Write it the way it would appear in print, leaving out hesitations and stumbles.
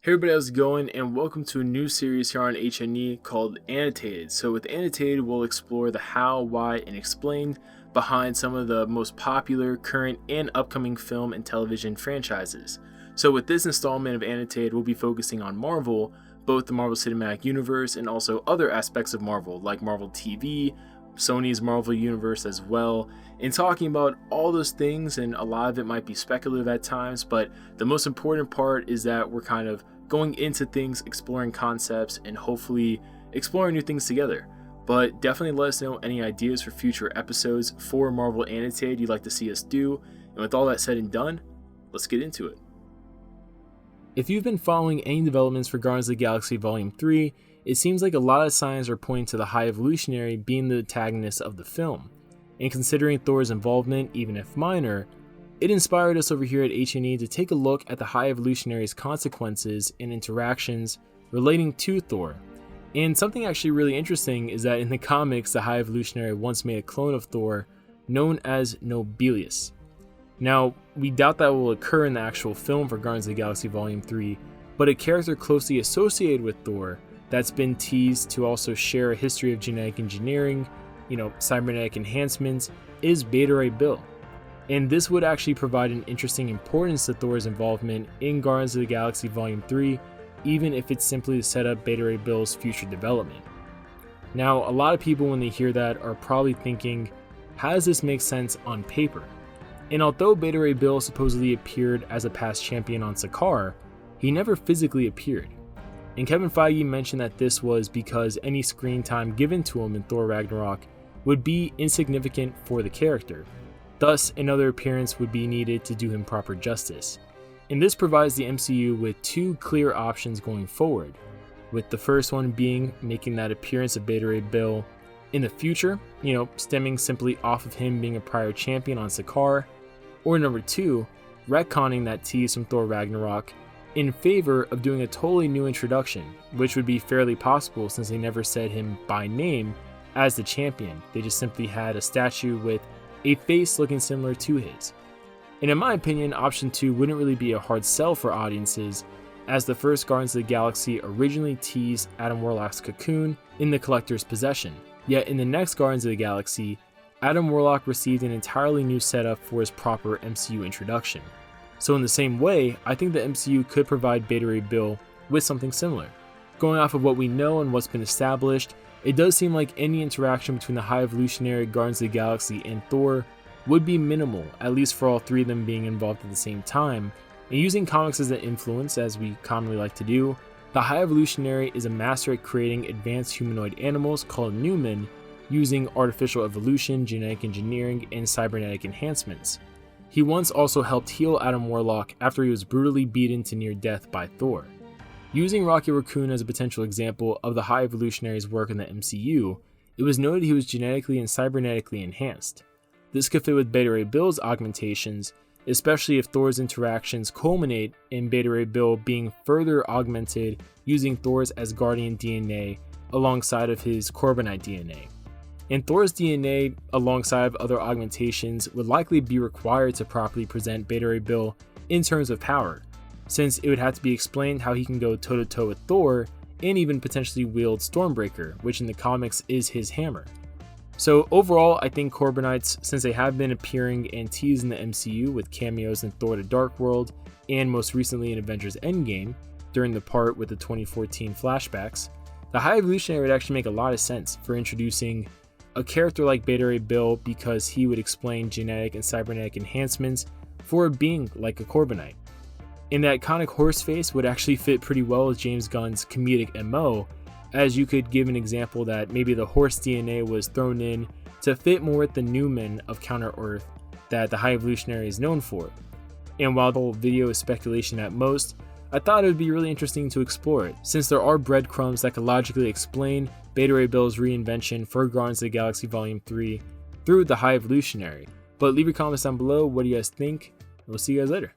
Hey everybody, how's it going? And welcome to a new series here on HNE called Annotated. So with Annotated, we'll explore the how, why, and explain behind some of the most popular, current, and upcoming film and television franchises. So with this installment of Annotated, we'll be focusing on Marvel, both the Marvel Cinematic Universe and also other aspects of Marvel, like Marvel TV, Sony's Marvel Universe as well, and talking about all those things, and a lot of it might be speculative at times, but the most important part is that we're kind of going into things, exploring concepts, and hopefully exploring new things together. But definitely let us know any ideas for future episodes for Marvel Annotated you'd like to see us do, and with all that said and done, let's get into it. If you've been following any developments for Guardians of the Galaxy Volume 3, it seems like a lot of signs are pointing to the High Evolutionary being the antagonist of the film. And considering Thor's involvement, even if minor, it inspired us over here at HNE to take a look at the High Evolutionary's consequences and interactions relating to Thor. And something actually really interesting is that in the comics, the High Evolutionary once made a clone of Thor known as Nobelius. Now, we doubt that will occur in the actual film for Guardians of the Galaxy Volume 3, but a character closely associated with Thor that's been teased to also share a history of genetic engineering, cybernetic enhancements, is Beta Ray Bill. And this would actually provide an interesting importance to Thor's involvement in Guardians of the Galaxy Volume 3, even if it's simply to set up Beta Ray Bill's future development. Now, a lot of people when they hear that are probably thinking, how does this make sense on paper? And although Beta Ray Bill supposedly appeared as a past champion on Sakaar, he never physically appeared. And Kevin Feige mentioned that this was because any screen time given to him in Thor Ragnarok would be insignificant for the character. Thus, another appearance would be needed to do him proper justice. And this provides the MCU with two clear options going forward, with the first one being making that appearance of Beta Ray Bill in the future, stemming simply off of him being a prior champion on Sakaar, or number two, retconning that tease from Thor Ragnarok in favor of doing a totally new introduction, which would be fairly possible since they never said him by name as the champion. They just simply had a statue with a face looking similar to his. And in my opinion, option 2 wouldn't really be a hard sell for audiences, as the first Guardians of the Galaxy originally teased Adam Warlock's cocoon in the Collector's possession. Yet in the next Guardians of the Galaxy, Adam Warlock received an entirely new setup for his proper MCU introduction. So in the same way, I think the MCU could provide Beta Ray Bill with something similar. Going off of what we know and what's been established, it does seem like any interaction between the High Evolutionary, Guardians of the Galaxy, and Thor would be minimal, at least for all three of them being involved at the same time. And using comics as an influence, as we commonly like to do, the High Evolutionary is a master at creating advanced humanoid animals called Newmen, using artificial evolution, genetic engineering, and cybernetic enhancements. He once also helped heal Adam Warlock after he was brutally beaten to near death by Thor. Using Rocket Raccoon as a potential example of the High Evolutionary's work in the MCU, it was noted he was genetically and cybernetically enhanced. This could fit with Beta Ray Bill's augmentations, especially if Thor's interactions culminate in Beta Ray Bill being further augmented using Thor's Asgardian DNA alongside of his Corbinite DNA. And Thor's DNA, alongside of other augmentations, would likely be required to properly present Beta Ray Bill in terms of power, since it would have to be explained how he can go toe-to-toe with Thor and even potentially wield Stormbreaker, which in the comics is his hammer. So overall, I think Corbinites, since they have been appearing and teased in the MCU with cameos in Thor: The Dark World and most recently in Avengers Endgame, during the part with the 2014 flashbacks, the High Evolutionary would actually make a lot of sense for introducing a character like Beta Ray Bill, because he would explain genetic and cybernetic enhancements for a being like a Corbinite. And that iconic horse face would actually fit pretty well with James Gunn's comedic MO, as you could give an example that maybe the horse DNA was thrown in to fit more with the Newman of Counter-Earth that the High Evolutionary is known for. And while the whole video is speculation at most, I thought it would be really interesting to explore it, since there are breadcrumbs that could logically explain Beta Ray Bill's reinvention for Guardians of the Galaxy Volume 3 through the High Evolutionary. But leave your comments down below, what do you guys think, and we'll see you guys later.